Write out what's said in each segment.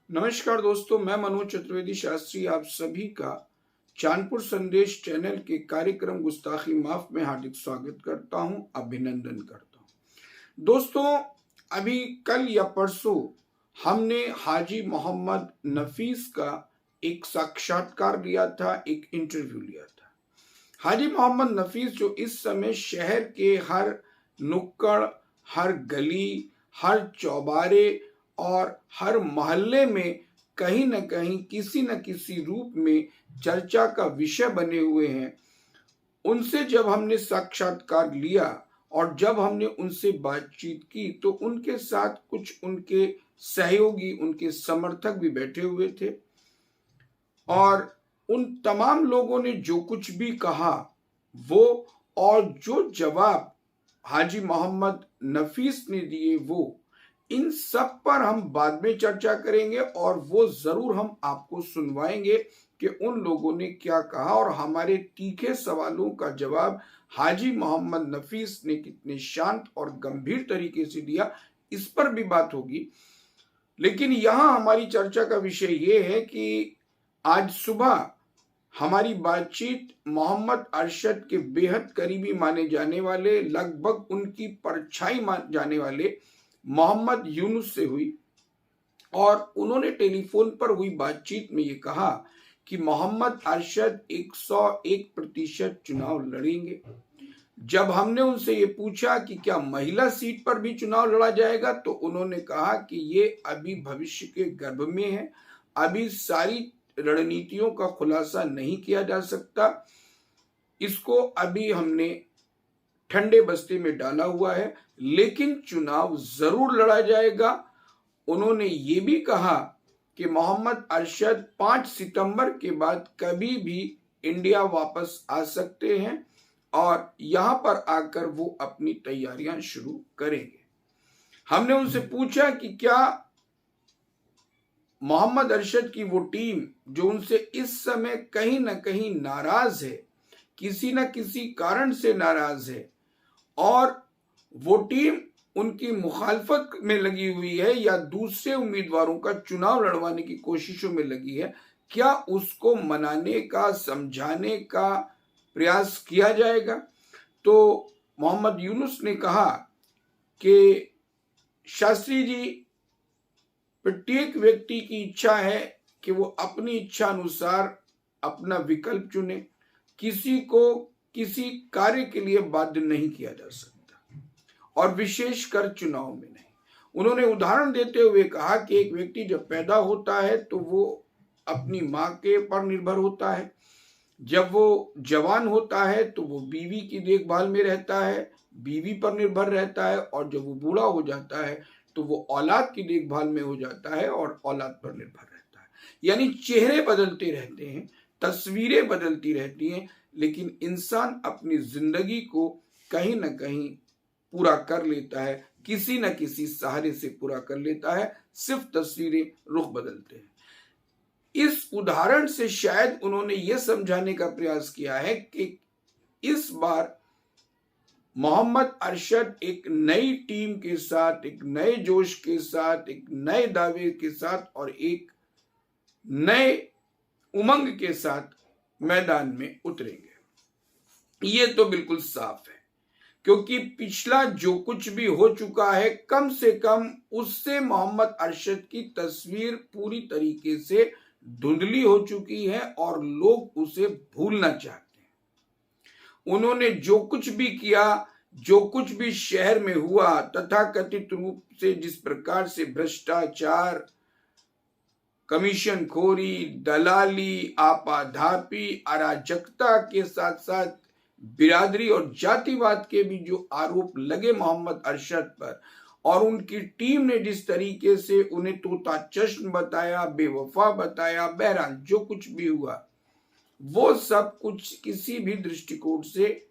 नमस्कार दोस्तों, मैं मनोज चतुर्वेदी शास्त्री आप सभी का चांदपुर संदेश चैनल के कार्यक्रम गुस्ताखी माफ में हार्दिक स्वागत करता हूं, अभिनंदन करता हूं। दोस्तों, अभी कल या परसों हमने हाजी मोहम्मद नफीस का एक साक्षात्कार लिया था, एक इंटरव्यू लिया था। हाजी मोहम्मद नफीस जो इस समय शहर के हर नुक्कड़, हर गली, हर चौबारे और हर मोहल्ले में कहीं न कहीं किसी न किसी रूप में चर्चा का विषय बने हुए हैं। उनसे जब हमने साक्षात्कार लिया और जब हमने उनसे बातचीत की तो उनके साथ कुछ उनके सहयोगी, उनके समर्थक भी बैठे हुए थे और उन तमाम लोगों ने जो कुछ भी कहा वो और जो जवाब हाजी मोहम्मद नफीस ने दिए वो इन सब पर हम बाद में चर्चा करेंगे और वो जरूर हम आपको सुनवाएंगे कि उन लोगों ने क्या कहा और हमारे तीखे सवालों का जवाब हाजी मोहम्मद नफीस ने कितने शांत और गंभीर तरीके से दिया, इस पर भी बात होगी। लेकिन यहां हमारी चर्चा का विषय ये है कि आज सुबह हमारी बातचीत मोहम्मद अरशद के बेहद करीबी माने जाने वाले, लगभग उनकी परछाई मान जाने वाले मोहम्मद यूनुस से हुई और उन्होंने टेलीफोन पर हुई बातचीत में ये कहा कि मोहम्मद अरशद 101% चुनाव लड़ेंगे। जब हमने उनसे ये पूछा कि क्या महिला सीट पर भी चुनाव लड़ा जाएगा तो उन्होंने कहा कि ये अभी भविष्य के गर्भ में है, अभी सारी रणनीतियों का खुलासा नहीं किया जा सकता, इसको अभी हमने ठंडे बस्ते में डाला हुआ है, लेकिन चुनाव जरूर लड़ा जाएगा। उन्होंने ये भी कहा कि मोहम्मद अरशद 5 सितंबर के बाद कभी भी इंडिया वापस आ सकते हैं और यहां पर आकर वो अपनी तैयारियां शुरू करेंगे। हमने उनसे पूछा कि क्या मोहम्मद अरशद की वो टीम जो उनसे इस समय कहीं ना कहीं नाराज है, किसी न किसी कारण से नाराज है और वो टीम उनकी मुखालफत में लगी हुई है या दूसरे उम्मीदवारों का चुनाव लड़वाने की कोशिशों में लगी है, क्या उसको मनाने का, समझाने का प्रयास किया जाएगा? तो मोहम्मद यूनुस ने कहा कि शास्त्री जी, प्रत्येक व्यक्ति की इच्छा है कि वो अपनी इच्छा अनुसार अपना विकल्प चुने, किसी को किसी कार्य के लिए बाध्य नहीं किया जा सकता और विशेषकर चुनाव में नहीं। उन्होंने उदाहरण देते हुए कहा कि एक व्यक्ति जब पैदा होता है तो वो अपनी माँ के पर निर्भर होता है, जब वो जवान होता है तो वो बीवी की देखभाल में रहता है, बीवी पर निर्भर रहता है और जब वो बूढ़ा हो जाता है तो वो औलाद की देखभाल में हो जाता है और औलाद पर निर्भर रहता है। यानी चेहरे बदलते रहते हैं, तस्वीरें बदलती रहती हैं, लेकिन इंसान अपनी जिंदगी को कहीं ना कहीं पूरा कर लेता है, किसी न किसी सहारे से पूरा कर लेता है, सिर्फ तस्वीरें रुख बदलते हैं। इस उदाहरण से शायद उन्होंने यह समझाने का प्रयास किया है कि इस बार मोहम्मद अरशद एक नई टीम के साथ, एक नए जोश के साथ, एक नए दावे के साथ और एक नए उमंग के साथ मैदान में उतरेंगे। ये तो बिल्कुल साफ है, क्योंकि पिछला जो कुछ भी हो चुका है, कम से कम उससे मोहम्मद अरशद की तस्वीर पूरी तरीके से धुंधली हो चुकी है और लोग उसे भूलना चाहते हैं। उन्होंने जो कुछ भी किया, जो कुछ भी शहर में हुआ, तथाकथित रूप से जिस प्रकार से भ्रष्टाचार, कमीशन खोरी, दलाली, आपाधापी, अराजकता के साथ साथ बिरादरी और जातिवाद के भी जो आरोप लगे मोहम्मद अरशद पर और उनकी टीम ने जिस तरीके से उन्हें तोता चश्म बताया, बेवफा बताया, बहरहाल जो कुछ भी हुआ वो सब कुछ किसी भी दृष्टिकोण से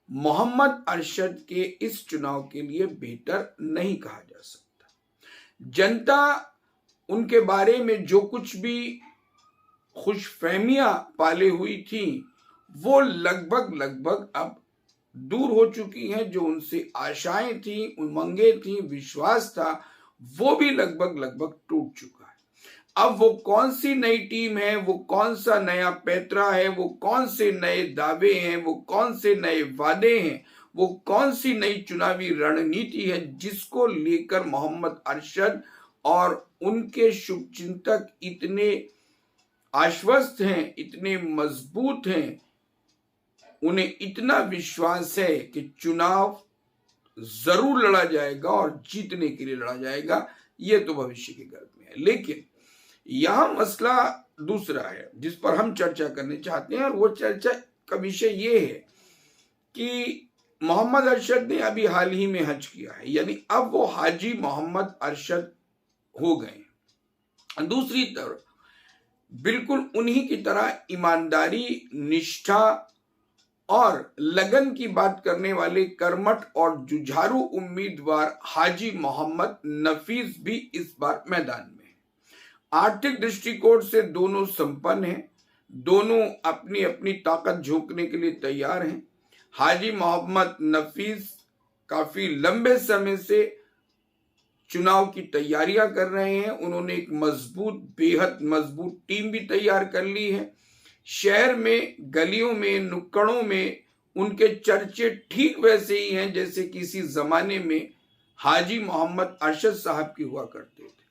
मोहम्मद अरशद के इस चुनाव के लिए बेहतर नहीं कहा जा सकता। जनता उनके बारे में जो कुछ भी खुशफहमियां पाले हुई थी वो लगभग अब दूर हो चुकी हैं। जो उनसे आशाएं थी, उमंगें थी, विश्वास था, वो भी लगभग टूट चुका है। अब वो कौन सी नई टीम है, वो कौन सा नया पैतरा है, वो कौन से नए दावे हैं, वो कौन से नए वादे हैं, वो कौन सी नई चुनावी रणनीति है जिसको लेकर मोहम्मद अरशद और उनके शुभचिंतक इतने आश्वस्त हैं, इतने मजबूत हैं, उन्हें इतना विश्वास है कि चुनाव जरूर लड़ा जाएगा और जीतने के लिए लड़ा जाएगा, ये तो भविष्य के गर्भ में है। लेकिन यहां मसला दूसरा है जिस पर हम चर्चा करने चाहते हैं, और वो चर्चा का विषय ये है कि मोहम्मद अरशद ने अभी हाल ही में हज किया है, यानी अब वो हाजी मोहम्मद अरशद हो गए। दूसरी तरफ बिल्कुल उन्हीं की तरह ईमानदारी, निष्ठा और लगन की बात करने वाले कर्मठ और जुझारू उम्मीदवार हाजी मोहम्मद नफीस भी इस बार मैदान में है। आर्थिक दृष्टिकोण से दोनों संपन्न हैं, दोनों अपनी अपनी ताकत झोंकने के लिए तैयार हैं। हाजी मोहम्मद नफीस काफी लंबे समय से चुनाव की तैयारियां कर रहे हैं। उन्होंने एक मजबूत, बेहद मजबूत टीम भी तैयार कर ली है। शहर में, गलियों में, नुक्कड़ों में उनके चर्चे ठीक वैसे ही हैं जैसे किसी जमाने में हाजी मोहम्मद अरशद साहब की हुआ करते थे।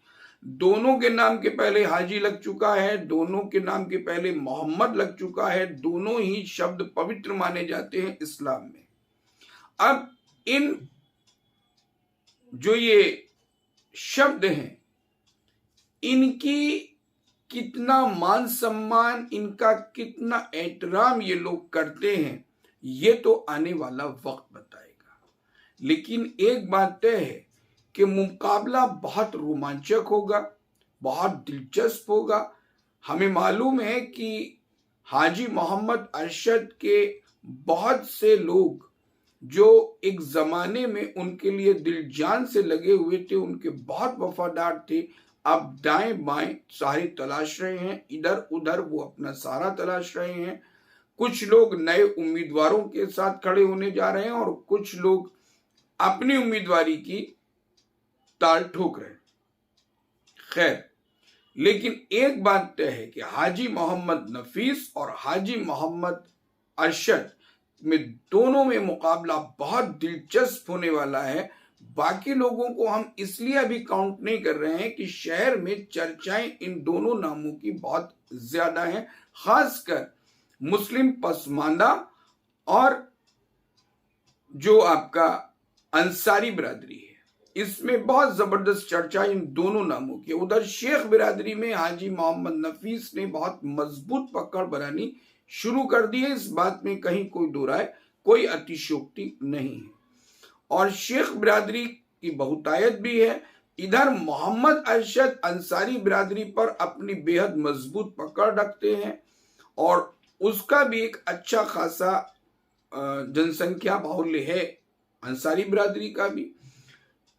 दोनों के नाम के पहले हाजी लग चुका है, दोनों के नाम के पहले मोहम्मद लग चुका है, दोनों ही शब्द पवित्र माने जाते हैं इस्लाम में। अब इन जो ये शब्द हैं, इनकी कितना मान सम्मान, इनका कितना एहतराम ये लोग करते हैं, ये तो आने वाला वक्त बताएगा। लेकिन एक बात तय है कि मुकाबला बहुत रोमांचक होगा, बहुत दिलचस्प होगा। हमें मालूम है कि हाजी मोहम्मद अरशद के बहुत से लोग जो एक जमाने में उनके लिए दिल जान से लगे हुए थे, उनके बहुत वफादार थे, अब दाएं बाएं सहारे तलाश रहे हैं, इधर उधर वो अपना सहारा तलाश रहे हैं। कुछ लोग नए उम्मीदवारों के साथ खड़े होने जा रहे हैं और कुछ लोग अपनी उम्मीदवारी की ताल ठोक रहे हैं। खैर, लेकिन एक बात तय है कि हाजी मोहम्मद नफीस और हाजी मोहम्मद अरशद में दोनों में मुकाबला बहुत दिलचस्प होने वाला है। बाकी लोगों को हम इसलिए अभी काउंट नहीं कर रहे हैं कि शहर में चर्चाएं इन दोनों नामों की बहुत ज्यादा हैं, खासकर मुस्लिम पसमानदा और जो आपका अंसारी बिरादरी है, इसमें बहुत जबरदस्त चर्चा इन दोनों नामों की। उधर शेख बिरादरी में हाजी मोहम्मद नफीस ने बहुत मजबूत पकड़ बनानी शुरू कर दी है, इस बात में कहीं कोई दो राय, कोई अतिशयोक्ति नहीं है। और शेख बिरादरी की बहुतायत भी है। इधर मोहम्मद अरशद अंसारी बिरादरी पर अपनी बेहद मजबूत पकड़ रखते हैं और उसका भी एक अच्छा खासा जनसंख्या बाहुल्य है, अंसारी बिरादरी का भी।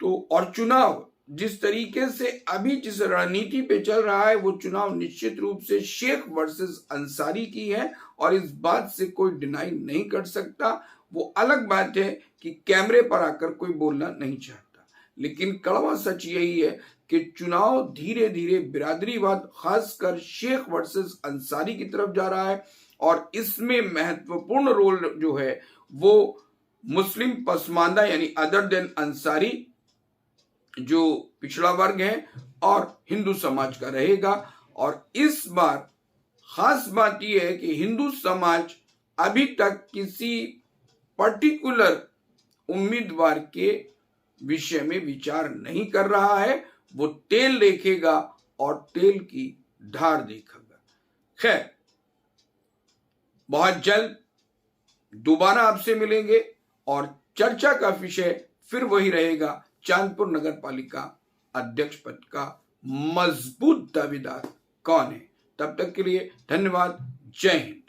तो और चुनाव जिस तरीके से अभी जिस रणनीति पे चल रहा है, वो चुनाव निश्चित रूप से शेख वर्सेस अंसारी की है और इस बात से कोई डिनाई नहीं कर सकता। वो अलग बात है कि कैमरे पर आकर कोई बोलना नहीं चाहता, लेकिन कड़वा सच यही है कि चुनाव धीरे धीरे बिरादरीवाद, खासकर शेख वर्सेस अंसारी की तरफ जा रहा है और इसमें महत्वपूर्ण रोल जो है वो मुस्लिम पसमानदा यानी अदर देन अंसारी जो पिछड़ा वर्ग है और हिंदू समाज का रहेगा। और इस बार खास बात यह है कि हिंदू समाज अभी तक किसी पर्टिकुलर उम्मीदवार के विषय में विचार नहीं कर रहा है, वो तेल देखेगा और तेल की धार देखेगा। खैर, बहुत जल्द दोबारा आपसे मिलेंगे और चर्चा का विषय फिर वही रहेगा, चांदपुर नगर पालिका अध्यक्ष पद का मजबूत दावेदार कौन है। तब तक के लिए धन्यवाद। जय हिंद।